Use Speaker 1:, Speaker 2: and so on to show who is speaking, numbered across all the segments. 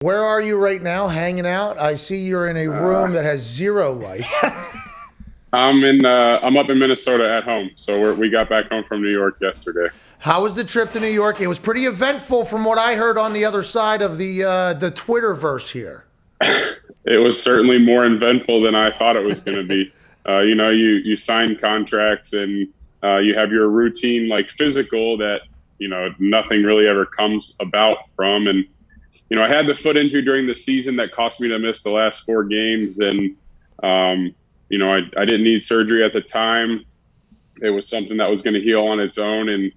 Speaker 1: Where are you right now, hanging out? I see you're in a room that has zero light.
Speaker 2: I'm up in Minnesota at home. So we got back home from New York yesterday.
Speaker 1: How was the trip to New York? It was pretty eventful from what I heard on the other side of the Twitterverse here.
Speaker 2: It was certainly more eventful than I thought it was going to be. You sign contracts and you have your routine like physical that, nothing really ever comes about from. And, I had the foot injury during the season that cost me to miss the last 4 games. And, I didn't need surgery at the time. It was something that was going to heal on its own. And,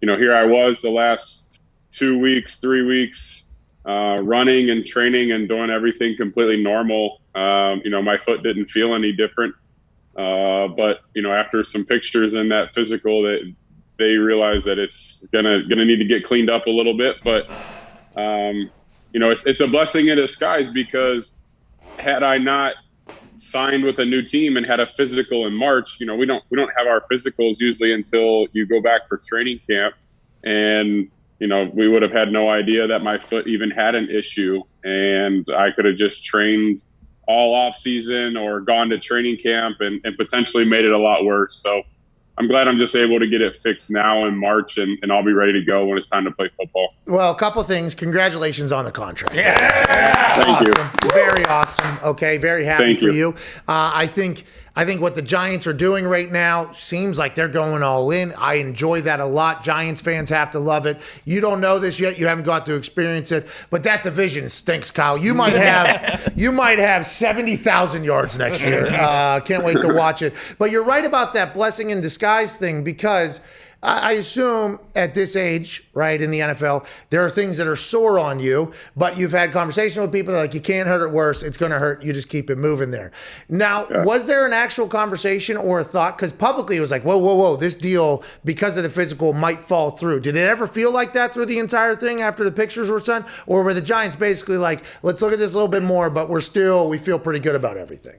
Speaker 2: here I was the last 2 weeks, 3 weeks, running and training and doing everything completely normal. My foot didn't feel any different. But after some pictures in that physical, they realized that it's gonna need to get cleaned up a little bit. But it's a blessing in disguise, because had I not signed with a new team and had a physical in March, we don't have our physicals usually until you go back for training camp, and we would have had no idea that my foot even had an issue, and I could have just trained all off season or gone to training camp and potentially made it a lot worse. So I'm glad I'm just able to get it fixed now in March, and I'll be ready to go when it's time to play football.
Speaker 1: Well, a couple things. Congratulations on the contract.
Speaker 2: Yeah. Thank
Speaker 1: awesome. You. Very awesome. Okay, very happy for you. I think what the Giants are doing right now seems like they're going all in. I enjoy that a lot. Giants fans have to love it. You don't know this yet. You haven't got to experience it. But that division stinks, Kyle. You might have 70,000 yards next year. Can't wait to watch it. But you're right about that blessing in disguise thing, because I assume at this age, right, in the NFL, there are things that are sore on you, but you've had conversations with people that are like, you can't hurt it worse. It's going to hurt. You just keep it moving there. Now, Was there an actual conversation or a thought? Because publicly it was like, whoa, this deal, because of the physical, might fall through. Did it ever feel like that through the entire thing after the pictures were sent? Or were the Giants basically like, let's look at this a little bit more, but we feel pretty good about everything?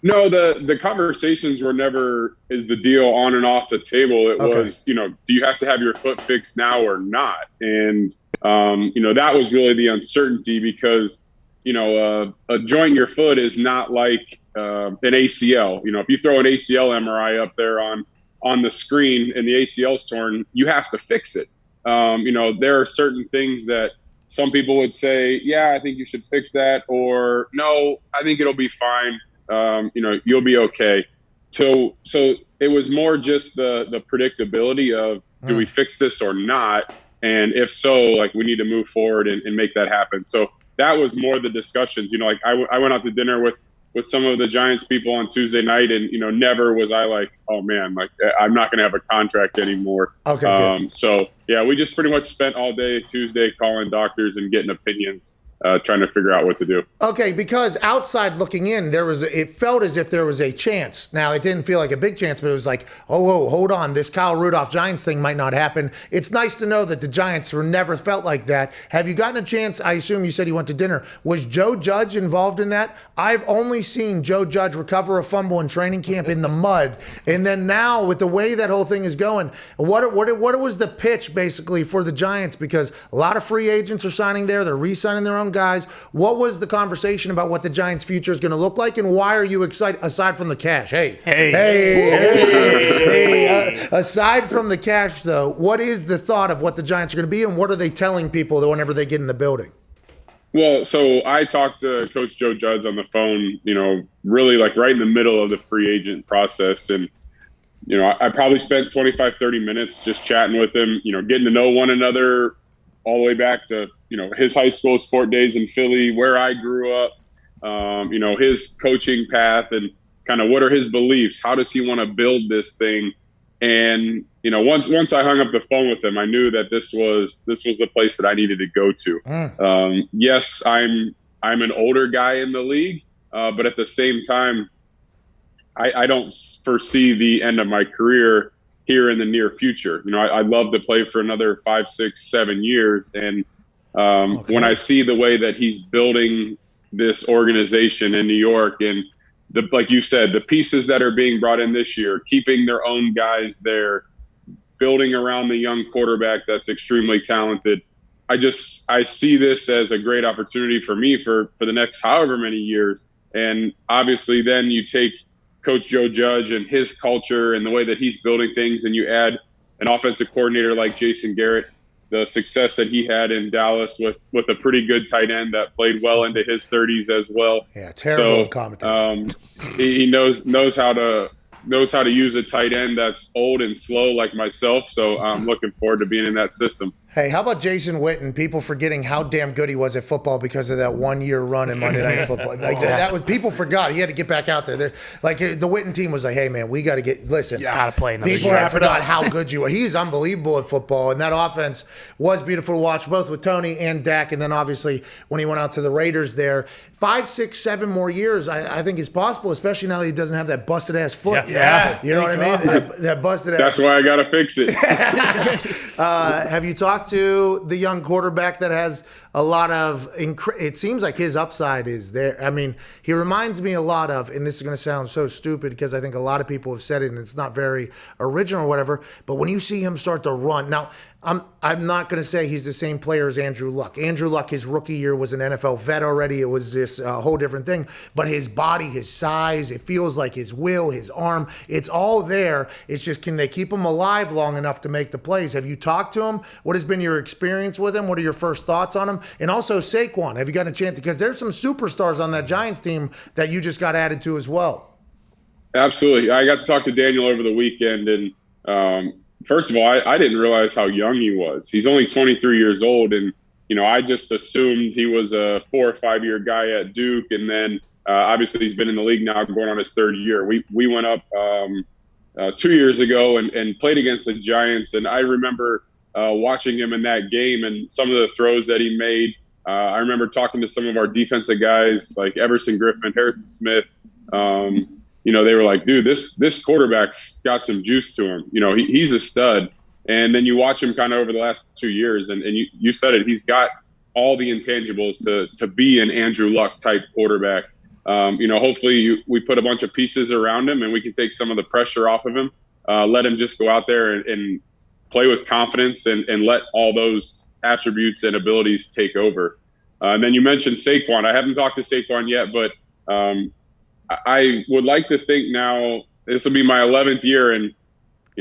Speaker 2: No, the conversations were never, is the deal on and off the table. It was, do you have to have your foot fixed now or not? And, that was really the uncertainty, because, a joint in your foot is not like an ACL. If you throw an ACL MRI up there on the screen and the ACL's torn, you have to fix it. There are certain things that some people would say, yeah, I think you should fix that, or no, I think it'll be fine. You'll be okay. So it was more just the predictability of, do we fix this or not? And if so, like, we need to move forward and make that happen. So that was more the discussions. I went out to dinner with some of the Giants people on Tuesday night, and, never was I like, oh man, like, I'm not going to have a contract anymore.
Speaker 1: Okay.
Speaker 2: So yeah, we just pretty much spent all day Tuesday calling doctors and getting opinions, trying to figure out what to do.
Speaker 1: Okay, because outside looking in, it felt as if there was a chance. Now, it didn't feel like a big chance, but it was like, oh, hold on, this Kyle Rudolph Giants thing might not happen. It's nice to know that the Giants were never felt like that. Have you gotten a chance? I assume you said you went to dinner. Was Joe Judge involved in that? I've only seen Joe Judge recover a fumble in training camp in the mud. And then now, with the way that whole thing is going, what was the pitch basically for the Giants? Because a lot of free agents are signing there. They're re-signing their own guys. What was the conversation about what the Giants' future is going to look like, and why are you excited, aside from the cash? Hey. Aside from the cash, though, what is the thought of what the Giants are going to be, and what are they telling people that whenever they get in the building?
Speaker 2: Well, so I talked to Coach Joe Judge on the phone, really like right in the middle of the free agent process. And, I probably spent 25, 30 minutes just chatting with him, getting to know one another all the way back to, his high school sport days in Philly, where I grew up, his coaching path, and kind of what are his beliefs? How does he want to build this thing? And, once I hung up the phone with him, I knew that this was the place that I needed to go to. Yes, I'm an older guy in the league, but at the same time, I don't foresee the end of my career here in the near future. I'd love to play for another 5, 6, 7 years. And when I see the way that he's building this organization in New York, and like you said, the pieces that are being brought in this year, keeping their own guys there, building around the young quarterback that's extremely talented, I see this as a great opportunity for me for the next however many years. And obviously then you take Coach Joe Judge and his culture and the way that he's building things, and you add an offensive coordinator like Jason Garrett, the success that he had in Dallas with a pretty good tight end that played well into his 30s as well.
Speaker 1: Yeah, terrible commentator.
Speaker 2: He knows how to use a tight end that's old and slow like myself. So I'm looking forward to being in that system.
Speaker 1: Hey, how about Jason Witten? People forgetting how damn good he was at football because of that 1 year run in Monday Night Football. Like that was, people forgot he had to get back out there. Like the Witten team was like, hey man, we got to gotta
Speaker 3: play another
Speaker 1: people
Speaker 3: year.
Speaker 1: forgot how good you were. He's unbelievable at football, and that offense was beautiful to watch, both with Tony and Dak. And then obviously when he went out to the Raiders there, 5, 6, 7 more years, I think is possible, especially now that he doesn't have that busted ass foot.
Speaker 3: Yeah.
Speaker 1: You know what I mean? That busted ass.
Speaker 2: That's why I got to fix it.
Speaker 1: Have you talked to the young quarterback that has a lot of it seems like his upside is there? I mean, he reminds me a lot of, and this is going to sound so stupid because I think a lot of people have said it and it's not very original or whatever, but when you see him start to run, now I'm not going to say he's the same player as Andrew Luck. Andrew Luck, his rookie year, was an NFL vet already. It was just a whole different thing. But his body, his size, it feels like his will, his arm, it's all there. It's just, can they keep him alive long enough to make the plays? Have you talked to him? What has been your experience with him? What are your first thoughts on him? And also Saquon, have you gotten a chance? Because there's some superstars on that Giants team that you just got added to as well.
Speaker 2: Absolutely. I got to talk to Daniel over the weekend, and first of all, I didn't realize how young he was. He's only 23 years old, and I just assumed he was a 4 or 5 year guy at Duke, and then obviously he's been in the league now, going on his third year. We went up 2 years ago and played against the Giants, and I remember watching him in that game and some of the throws that he made. I remember talking to some of our defensive guys like Everson Griffin, Harrison Smith. They were like, dude, this quarterback's got some juice to him. He's a stud. And then you watch him kind of over the last 2 years, and you said it, he's got all the intangibles to be an Andrew Luck type quarterback. Hopefully we put a bunch of pieces around him and we can take some of the pressure off of him, let him just go out there and play with confidence and let all those attributes and abilities take over. And then you mentioned Saquon. I haven't talked to Saquon yet, but I would like to think now this will be my 11th year, and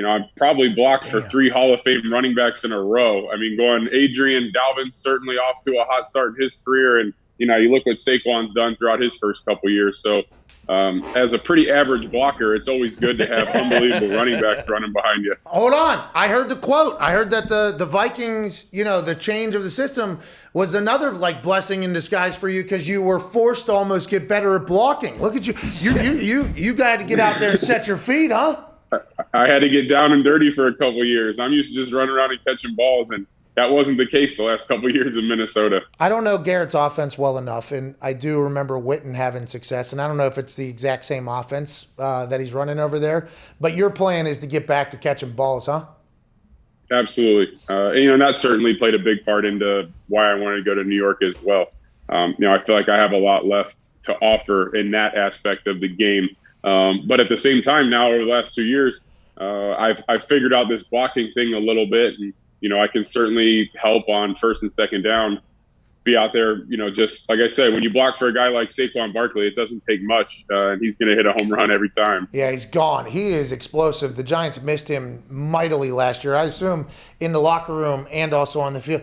Speaker 2: I've probably blocked for 3 Hall of Fame running backs in a row. I mean, going Adrian Dalvin's certainly off to a hot start in his career, and you look what Saquon's done throughout his first couple years. So as a pretty average blocker, it's always good to have unbelievable running backs running behind you.
Speaker 1: Hold on. I heard the quote. I heard that the Vikings, the change of the system was another blessing in disguise for you because you were forced to almost get better at blocking. Look at you. You got to get out there and set your feet, huh?
Speaker 2: I had to get down and dirty for a couple of years. I'm used to just running around and catching balls, and that wasn't the case the last couple of years in Minnesota.
Speaker 1: I don't know Garrett's offense well enough, and I do remember Witten having success, and I don't know if it's the exact same offense that he's running over there, but your plan is to get back to catching balls, huh?
Speaker 2: Absolutely. And that certainly played a big part into why I wanted to go to New York as well. I feel like I have a lot left to offer in that aspect of the game. But at the same time, now over the last 2 years, I've figured out this blocking thing a little bit, and I can certainly help on first and second down, be out there, just like I said, when you block for a guy like Saquon Barkley, it doesn't take much, and he's going to hit a home run every time.
Speaker 1: Yeah, he's gone. He is explosive. The Giants missed him mightily last year, I assume, in the locker room and also on the field.